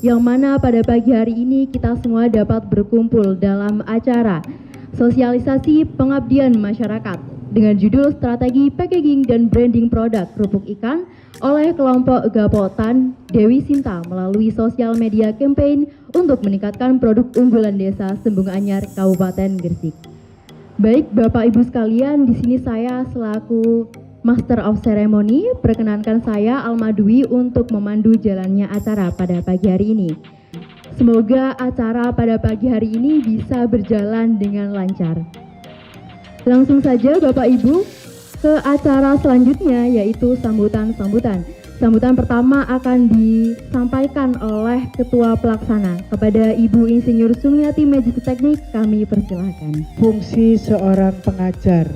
yang mana pada pagi hari ini kita semua dapat berkumpul dalam acara sosialisasi pengabdian masyarakat dengan judul Strategi Packaging dan Branding Produk Kerupuk Ikan oleh kelompok Gapotan Dewi Sinta melalui sosial media campaign untuk meningkatkan produk unggulan Desa Sembung Anyar Kabupaten Gresik. Baik Bapak Ibu sekalian, di sini saya selaku Master of Ceremony, perkenankan saya Alma Dwi untuk memandu jalannya acara pada pagi hari ini. Semoga acara pada pagi hari ini bisa berjalan dengan lancar. Langsung saja Bapak Ibu ke acara selanjutnya, yaitu sambutan-sambutan. Sambutan pertama akan disampaikan oleh Ketua Pelaksana. Kepada Ibu Insinyur Sumiati Majesty Teknik, kami persilahkan. Fungsi seorang pengajar.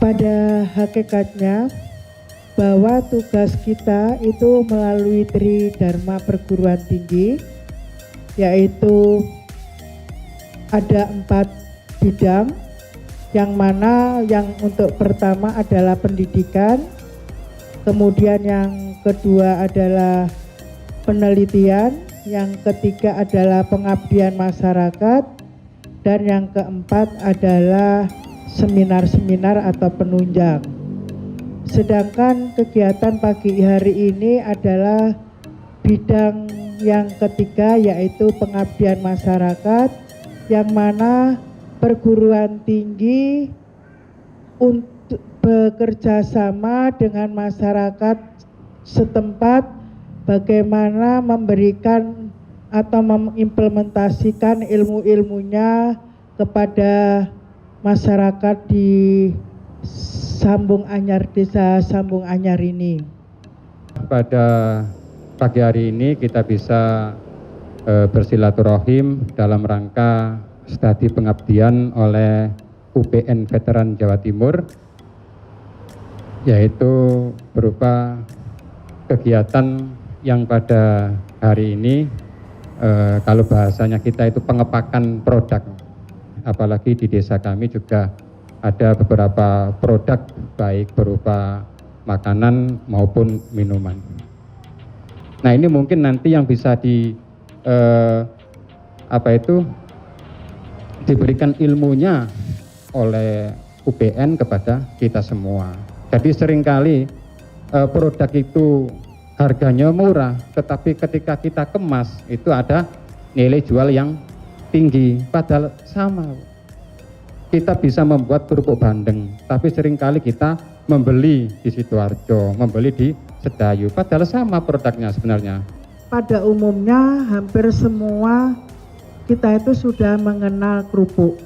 Pada hakikatnya bahwa tugas kita itu melalui Tri Dharma Perguruan Tinggi, yaitu ada 4 bidang, yang mana yang untuk pertama adalah pendidikan, kemudian yang kedua adalah penelitian, yang ketiga adalah pengabdian masyarakat, dan yang keempat adalah seminar-seminar atau penunjang. Sedangkan kegiatan pagi hari ini adalah bidang yang ketiga, yaitu pengabdian masyarakat, yang mana perguruan tinggi untuk bekerja sama dengan masyarakat setempat bagaimana memberikan atau mengimplementasikan ilmu-ilmunya kepada masyarakat di Sambung Anyar, Desa Sambung Anyar ini. Pada pagi hari ini kita bisa bersilaturahim dalam rangka studi pengabdian oleh UPN Veteran Jawa Timur, yaitu berupa kegiatan yang pada hari ini kalau bahasanya kita itu pengepakan produk. Apalagi di desa kami juga ada beberapa produk baik berupa makanan maupun minuman. Nah, ini mungkin nanti yang bisa diberikan ilmunya oleh UPN kepada kita semua. Jadi seringkali produk itu harganya murah, tetapi ketika kita kemas itu ada nilai jual yang tinggi, padahal sama. Kita bisa membuat kerupuk bandeng, tapi seringkali kita membeli di Sidoarjo, membeli di Sedayu, padahal sama produknya sebenarnya. Pada umumnya hampir semua kita itu sudah mengenal kerupuk,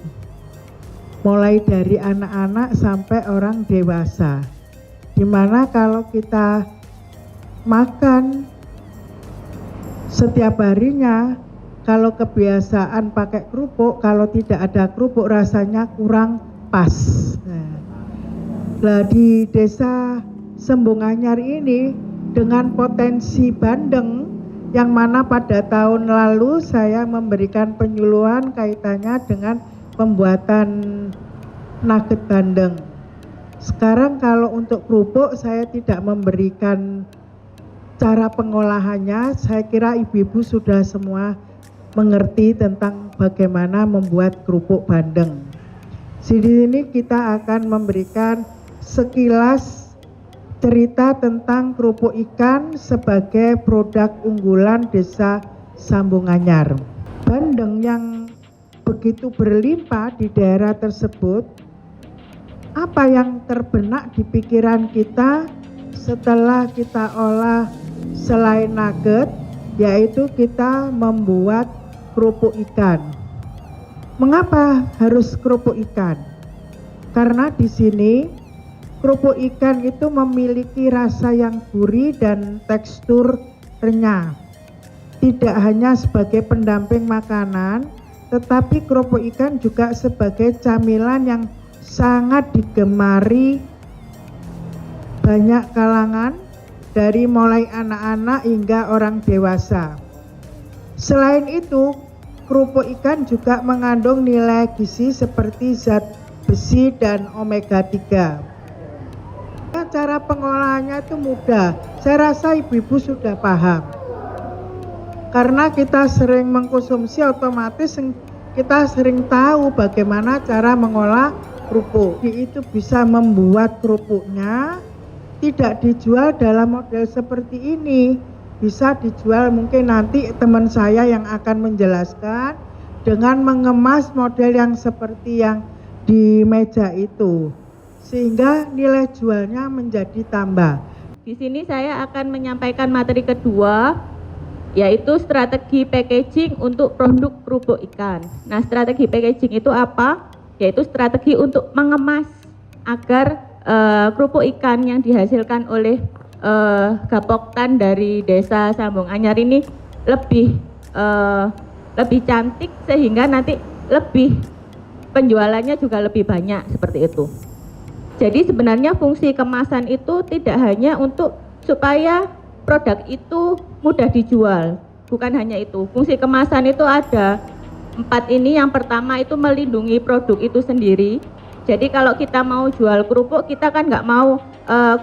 mulai dari anak-anak sampai orang dewasa, dimana kalau kita makan setiap harinya, kalau kebiasaan pakai kerupuk, kalau tidak ada kerupuk rasanya kurang pas. Nah, di Desa Sembung Anyar ini dengan potensi bandeng, yang mana pada tahun lalu saya memberikan penyuluhan kaitannya dengan pembuatan nugget bandeng. Sekarang kalau untuk kerupuk saya tidak memberikan cara pengolahannya, saya kira ibu-ibu sudah semua mengerti tentang bagaimana membuat kerupuk bandeng. Di sini kita akan memberikan sekilas cerita tentang kerupuk ikan sebagai produk unggulan Desa Sambung Anyar. Bandeng yang begitu berlimpah di daerah tersebut, apa yang terbenak di pikiran kita setelah kita olah selain nugget, yaitu kita membuat kerupuk ikan. Mengapa harus kerupuk ikan? Karena di sini kerupuk ikan itu memiliki rasa yang gurih dan tekstur renyah. Tidak hanya sebagai pendamping makanan, tetapi kerupuk ikan juga sebagai camilan yang sangat digemari banyak kalangan, dari mulai anak-anak hingga orang dewasa. Selain itu, kerupuk ikan juga mengandung nilai gizi seperti zat besi dan omega 3. Cara pengolahannya itu mudah. Saya rasa ibu-ibu sudah paham. Karena kita sering mengkonsumsi, otomatis kita sering tahu bagaimana cara mengolah kerupuk. Itu bisa membuat kerupuknya tidak dijual dalam model seperti ini. Bisa dijual, mungkin nanti teman saya yang akan menjelaskan, dengan mengemas model yang seperti yang di meja itu, sehingga nilai jualnya menjadi tambah. Di sini saya akan menyampaikan materi kedua, yaitu strategi packaging untuk produk kerupuk ikan. Nah, strategi packaging itu apa? Yaitu strategi untuk mengemas agar kerupuk ikan yang dihasilkan oleh Gapoktan dari Desa Sambung Anyar ini lebih cantik, sehingga nanti penjualannya juga lebih banyak, seperti itu. Jadi sebenarnya fungsi kemasan itu tidak hanya untuk supaya produk itu mudah dijual, bukan hanya itu. Fungsi kemasan itu ada 4 ini. Yang pertama itu melindungi produk itu sendiri. Jadi kalau kita mau jual kerupuk, kita kan nggak mau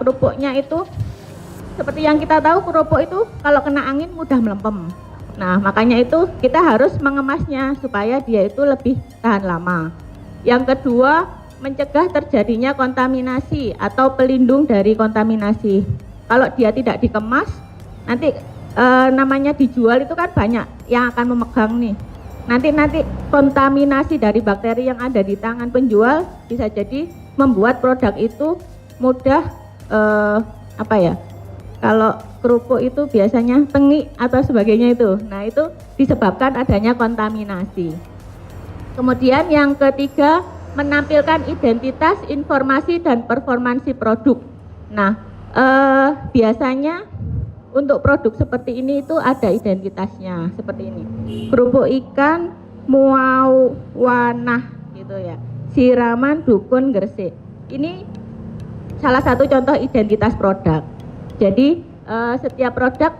kerupuknya itu, seperti yang kita tahu, kerupuk itu kalau kena angin mudah melempem. Nah, makanya itu kita harus mengemasnya supaya dia itu lebih tahan lama. Yang kedua, mencegah terjadinya kontaminasi atau pelindung dari kontaminasi. Kalau dia tidak dikemas, nanti namanya dijual itu kan banyak yang akan memegang nih. Nanti kontaminasi dari bakteri yang ada di tangan penjual bisa jadi membuat produk itu mudah kalau kerupuk itu biasanya tengik atau sebagainya itu. Nah, itu disebabkan adanya kontaminasi. Kemudian yang ketiga, menampilkan identitas, informasi, dan performansi produk. Nah, biasanya untuk produk seperti ini itu ada identitasnya, seperti ini. Kerupuk ikan Muawanah gitu ya. Siraman Dukun Gresik. Ini salah satu contoh identitas produk. Jadi setiap produk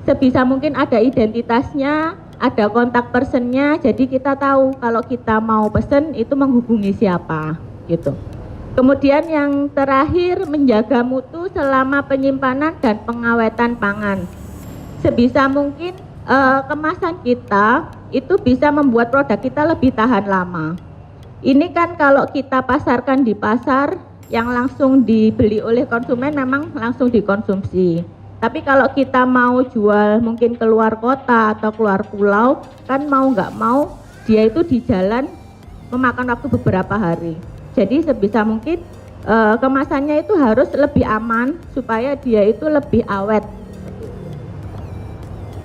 sebisa mungkin ada identitasnya, ada kontak personnya, jadi kita tahu kalau kita mau pesen itu menghubungi siapa gitu. Kemudian yang terakhir, menjaga mutu selama penyimpanan dan pengawetan pangan. Sebisa mungkin kemasan kita itu bisa membuat produk kita lebih tahan lama. Ini kan kalau kita pasarkan di pasar yang langsung dibeli oleh konsumen, memang langsung dikonsumsi. Tapi kalau kita mau jual mungkin keluar kota atau keluar pulau, kan mau nggak mau dia itu di jalan memakan waktu beberapa hari. Jadi sebisa mungkin kemasannya itu harus lebih aman supaya dia itu lebih awet.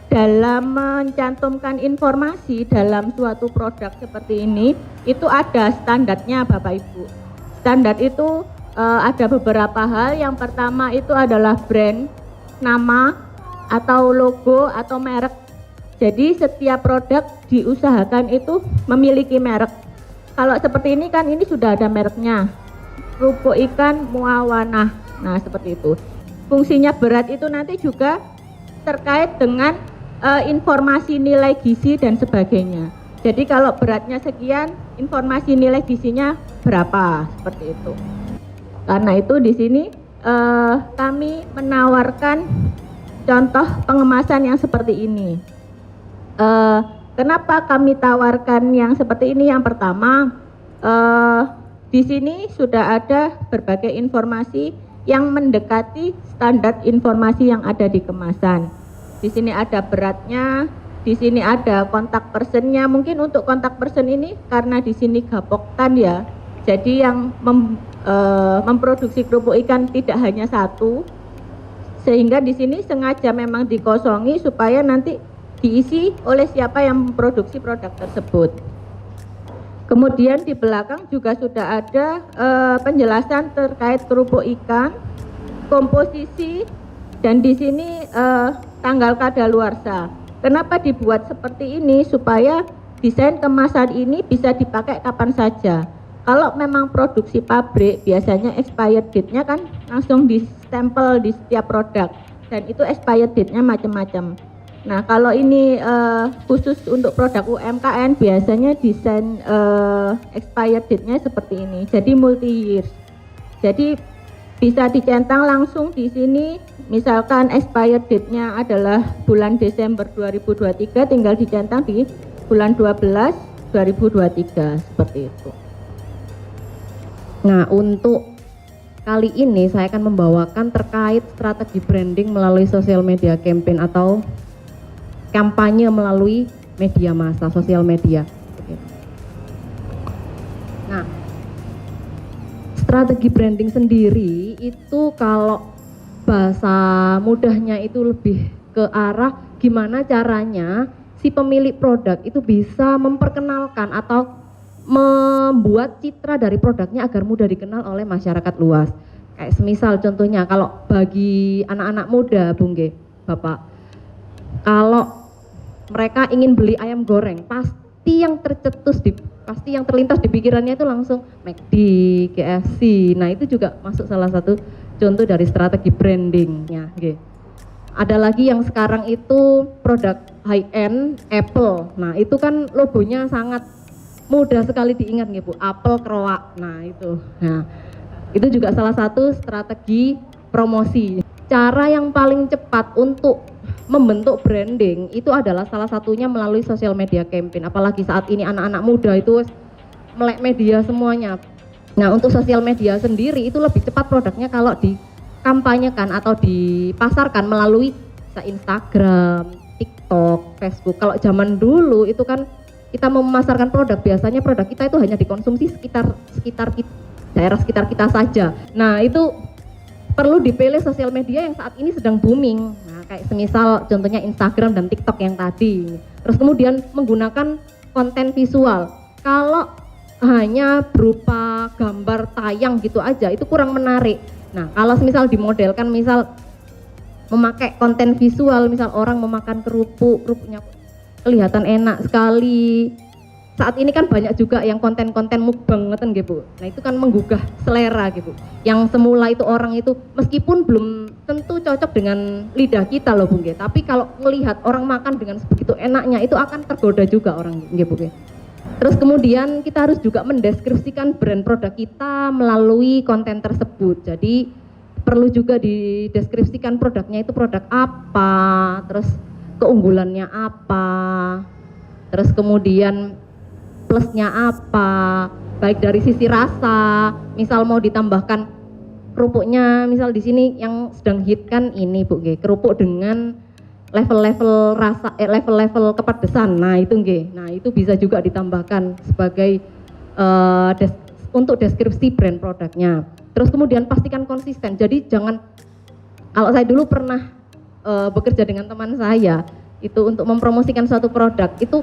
Dalam mencantumkan informasi dalam suatu produk seperti ini, itu ada standarnya Bapak Ibu. Standar itu ada beberapa hal. Yang pertama itu adalah brand, nama atau logo atau merek. Jadi setiap produk diusahakan itu memiliki merek. Kalau seperti ini kan ini sudah ada mereknya, kerupuk ikan Muawanah. Nah, seperti itu. Fungsinya berat itu nanti juga terkait dengan informasi nilai gizi dan sebagainya. Jadi kalau beratnya sekian, informasi nilai gizinya berapa, seperti itu. Karena itu di sini kami menawarkan contoh pengemasan yang seperti ini. Kenapa kami tawarkan yang seperti ini? Yang pertama, di sini sudah ada berbagai informasi yang mendekati standar informasi yang ada di kemasan. Di sini ada beratnya, di sini ada kontak personnya. Mungkin untuk kontak person ini karena di sini Gapoktan ya. Jadi yang memproduksi kerupuk ikan tidak hanya satu, sehingga di sini sengaja memang dikosongi supaya nanti diisi oleh siapa yang memproduksi produk tersebut. Kemudian di belakang juga sudah ada penjelasan terkait kerupuk ikan, komposisi, dan di sini tanggal kadaluarsa. Kenapa dibuat seperti ini? Supaya desain kemasan ini bisa dipakai kapan saja. Kalau memang produksi pabrik, biasanya expired date-nya kan langsung di-stempel di setiap produk, dan itu expired date-nya macam-macam. Nah, kalau ini khusus untuk produk UMKM, biasanya desain expired date-nya seperti ini, jadi multi years. Jadi bisa dicentang langsung di sini. Misalkan expired date-nya adalah bulan Desember 2023, tinggal dicentang di bulan 12 2023 seperti itu. Nah, untuk kali ini saya akan membawakan terkait strategi branding melalui sosial media campaign atau kampanye melalui media massa, sosial media. Oke. Nah, strategi branding sendiri itu kalau bahasa mudahnya itu lebih ke arah gimana caranya si pemilik produk itu bisa memperkenalkan atau membuat citra dari produknya agar mudah dikenal oleh masyarakat luas. Kayak semisal contohnya kalau bagi anak-anak muda, Bung G, Bapak, kalau mereka ingin beli ayam goreng, pasti yang terlintas di pikirannya itu langsung McD, KFC. Nah, itu juga masuk salah satu contoh dari strategi brandingnya. G. Ada lagi yang sekarang itu produk high end Apple. Nah, itu kan logonya sangat mudah sekali diingat nih Bu, apel keroak. Nah, itu. Nah, itu juga salah satu strategi promosi. Cara yang paling cepat untuk membentuk branding itu adalah salah satunya melalui sosial media campaign. Apalagi saat ini anak-anak muda itu melek media semuanya. Nah, untuk sosial media sendiri itu lebih cepat produknya kalau dikampanyekan atau dipasarkan melalui Instagram, TikTok, Facebook. Kalau zaman dulu itu kan kita mau memasarkan produk, biasanya produk kita itu hanya dikonsumsi daerah sekitar kita saja. Nah, itu perlu dipilih sosial media yang saat ini sedang booming. Nah, kayak semisal contohnya Instagram dan TikTok yang tadi. Terus kemudian menggunakan konten visual. Kalau hanya berupa gambar tayang gitu aja itu kurang menarik. Nah, kalau semisal dimodelkan, misal memakai konten visual, misal orang memakan kerupuknya kelihatan enak sekali. Saat ini kan banyak juga yang konten-konten mukbang ngeten nggih Bu. Nah, itu kan menggugah selera gitu. Yang semula itu orang itu meskipun belum tentu cocok dengan lidah kita loh Bung nggih, tapi kalau melihat orang makan dengan sebegitu enaknya itu akan tergoda juga orang nggih Bu nggih. Terus kemudian kita harus juga mendeskripsikan brand produk kita melalui konten tersebut. Jadi perlu juga dideskripsikan produknya itu produk apa, terus keunggulannya apa, terus kemudian plusnya apa, baik dari sisi rasa, misal mau ditambahkan kerupuknya, misal di sini yang sedang hit kan ini Bu G, kerupuk dengan level-level rasa, level-level kepedesan. Nah, itu G, nah itu bisa juga ditambahkan sebagai untuk deskripsi brand produknya. Terus kemudian pastikan konsisten. Jadi jangan, kalau saya dulu pernah bekerja dengan teman saya itu untuk mempromosikan suatu produk itu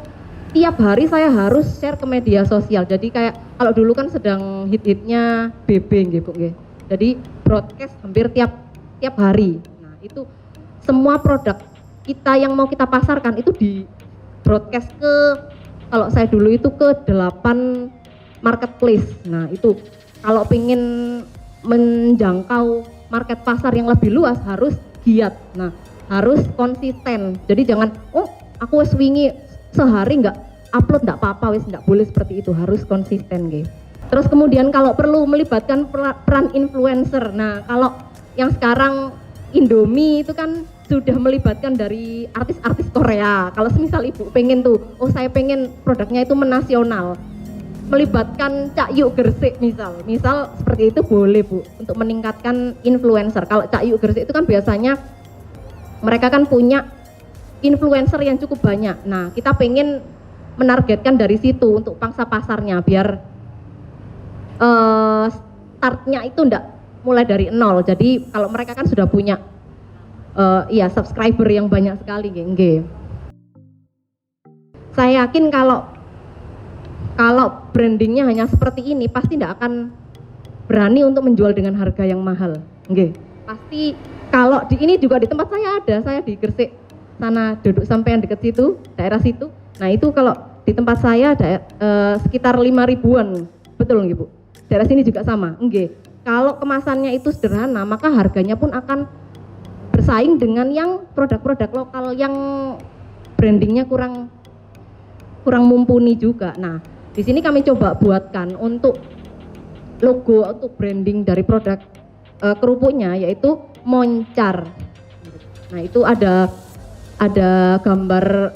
tiap hari saya harus share ke media sosial. Jadi kayak kalau dulu kan sedang hit-hitnya BB gitu nggih. Jadi broadcast hampir tiap hari. Nah, itu semua produk kita yang mau kita pasarkan itu di broadcast ke, kalau saya dulu itu ke 8 marketplace. Nah, itu kalau pengen menjangkau market pasar yang lebih luas harus giat. Nah, harus konsisten. Jadi jangan aku wis wingi sehari nggak upload nggak apa-apa, wis nggak boleh seperti itu, harus konsisten guys. Terus kemudian kalau perlu melibatkan peran influencer. Nah, kalau yang sekarang Indomie itu kan sudah melibatkan dari artis-artis Korea. Kalau semisal Ibu pengen tuh, saya pengen produknya itu menasional, melibatkan Cak Yuk Gresik misal seperti itu boleh Bu, untuk meningkatkan influencer. Kalau Cak Yuk Gresik itu kan biasanya mereka kan punya influencer yang cukup banyak. Nah, kita pengen menargetkan dari situ untuk pangsa pasarnya biar startnya itu enggak mulai dari nol. Jadi kalau mereka kan sudah punya subscriber yang banyak sekali nggih. Saya yakin kalau brandingnya hanya seperti ini pasti tidak akan berani untuk menjual dengan harga yang mahal. Nggih. Pasti kalau di ini juga di tempat saya ada, saya di Gresik sana duduk sampai yang dekat situ, daerah situ. Nah, itu kalau di tempat saya ada sekitar 5.000-an. Betul nggih Bu? Daerah sini juga sama. Nggih. Kalau kemasannya itu sederhana, maka harganya pun akan bersaing dengan yang produk-produk lokal yang brandingnya kurang mumpuni juga. Nah, di sini kami coba buatkan untuk logo, untuk branding dari produk kerupuknya, yaitu Moncar. Nah itu ada gambar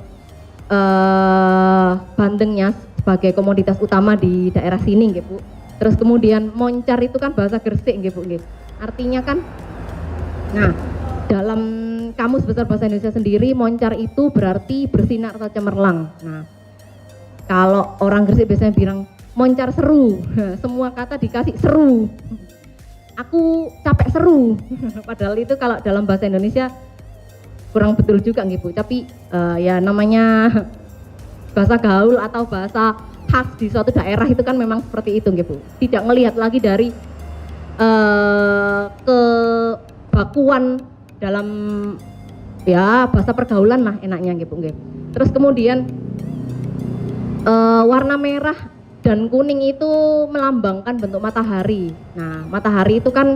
bandengnya sebagai komoditas utama di daerah sini nggih Bu. Terus kemudian Moncar itu kan bahasa Gresik nggih Bu nggih. Artinya kan, nah dalam Kamus Besar Bahasa Indonesia sendiri, Moncar itu berarti bersinar atau cemerlang. Nah kalau orang Gresik biasanya bilang Moncar seru, semua kata dikasih seru. Aku capek seru. Padahal itu kalau dalam bahasa Indonesia kurang betul juga nggih Bu. Tapi ya namanya bahasa gaul atau bahasa khas di suatu daerah itu kan memang seperti itu nggih Bu. Tidak melihat lagi dari kebakuan dalam ya bahasa pergaulan lah enaknya nggih Bu nggih. Terus kemudian warna merah dan kuning itu melambangkan bentuk matahari. Nah, matahari itu kan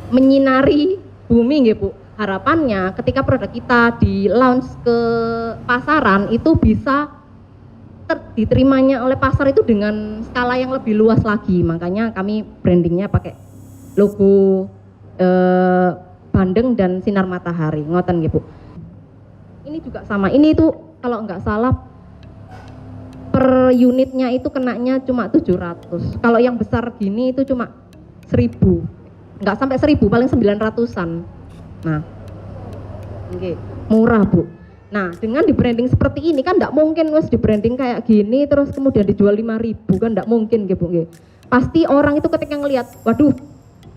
menyinari bumi nggih Bu. Harapannya ketika produk kita di launch ke pasaran itu bisa diterimanya oleh pasar itu dengan skala yang lebih luas lagi. Makanya kami brandingnya pakai logo bandeng dan sinar matahari. Ngoten nggih Bu. Ini juga sama. Ini itu kalau nggak salah per unitnya itu kenanya cuma 700. Kalau yang besar gini itu cuma 1000. Nggak sampai 1000, paling 900-an. Nah, okay. Murah Bu. Nah, dengan di branding seperti ini kan nggak mungkin wes di branding kayak gini terus kemudian dijual 5.000 kan nggak mungkin gitu Bu. Pasti orang itu ketika ngelihat, waduh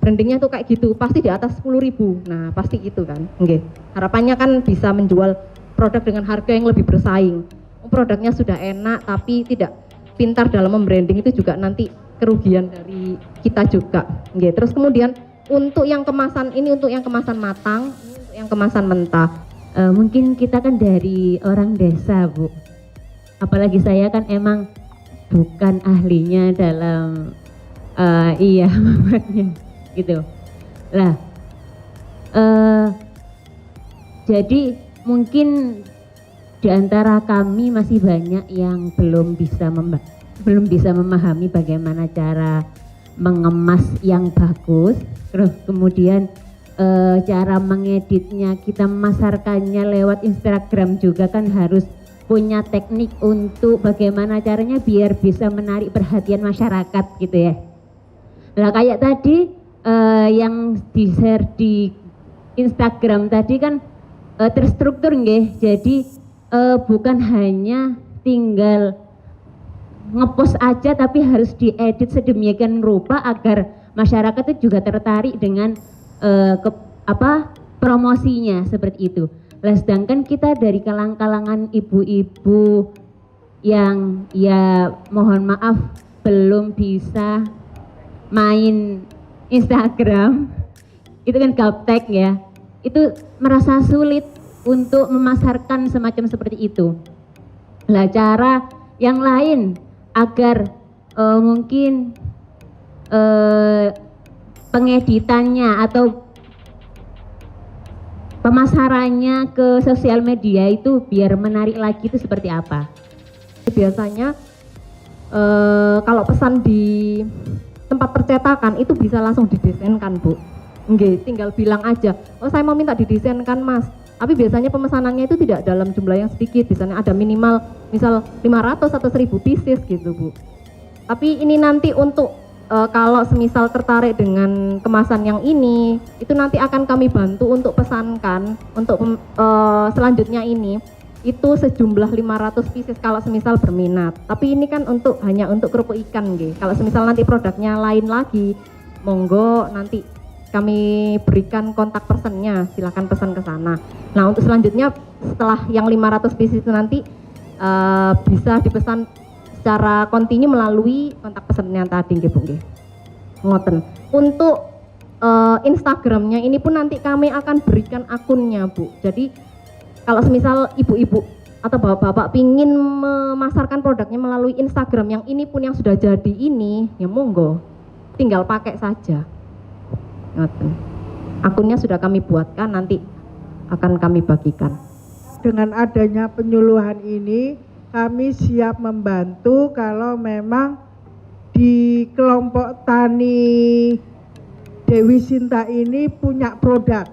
brandingnya tuh kayak gitu, pasti di atas 10.000. Nah, pasti gitu kan. Okay. Harapannya kan bisa menjual produk dengan harga yang lebih bersaing. Produknya sudah enak tapi tidak pintar dalam membranding itu juga nanti kerugian dari kita juga. Okay. Terus kemudian untuk yang kemasan ini untuk yang kemasan matang, untuk yang kemasan mentah. Mungkin kita kan dari orang desa Bu, apalagi saya kan emang bukan ahlinya dalam membuatnya gitu lah. Jadi mungkin di antara kami masih banyak yang belum bisa memahami bagaimana cara mengemas yang bagus, terus kemudian cara mengeditnya, kita memasarkannya lewat Instagram juga kan harus punya teknik untuk bagaimana caranya biar bisa menarik perhatian masyarakat gitu ya. Nah kayak tadi yang di-share di Instagram tadi kan terstruktur nggih, jadi bukan hanya tinggal ngepost aja tapi harus diedit sedemikian rupa agar masyarakat itu juga tertarik dengan promosinya seperti itu. Lah sedangkan kita dari kalangan ibu-ibu yang ya mohon maaf belum bisa main Instagram itu kan gaptek ya, itu merasa sulit untuk memasarkan semacam seperti itu. Lah cara yang lain agar mungkin pengeditannya atau pemasarannya ke sosial media itu biar menarik lagi itu seperti apa? Biasanya kalau pesan di tempat percetakan itu bisa langsung didesainkan Bu. Nggih, tinggal bilang aja, oh saya mau minta didesainkan Mas. Tapi biasanya pemesanannya itu tidak dalam jumlah yang sedikit, biasanya ada minimal misal 500 atau 1000 pieces gitu Bu. Tapi ini nanti untuk kalau semisal tertarik dengan kemasan yang ini, itu nanti akan kami bantu untuk pesankan untuk selanjutnya ini itu sejumlah 500 pieces kalau semisal berminat. Tapi ini kan hanya untuk kerupuk ikan nggih. Kalau semisal nanti produknya lain lagi, monggo nanti kami berikan kontak personnya, silakan pesan ke sana. Nah untuk selanjutnya setelah yang 500 pieces itu nanti bisa dipesan secara kontinu melalui kontak pesannya tadi nggih Bu nggih. Ngoten. Untuk Instagramnya ini pun nanti kami akan berikan akunnya Bu. Jadi kalau semisal ibu-ibu atau bapak-bapak pingin memasarkan produknya melalui Instagram yang ini pun yang sudah jadi ini, ya monggo, tinggal pakai saja. Ngoten. Akunnya sudah kami buatkan, nanti akan kami bagikan. Dengan adanya penyuluhan ini, kami siap membantu kalau memang di kelompok tani Dewi Sinta ini punya produk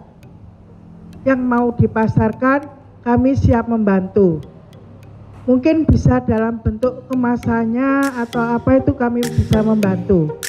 yang mau dipasarkan, kami siap membantu. Mungkin bisa dalam bentuk kemasannya atau apa itu kami bisa membantu.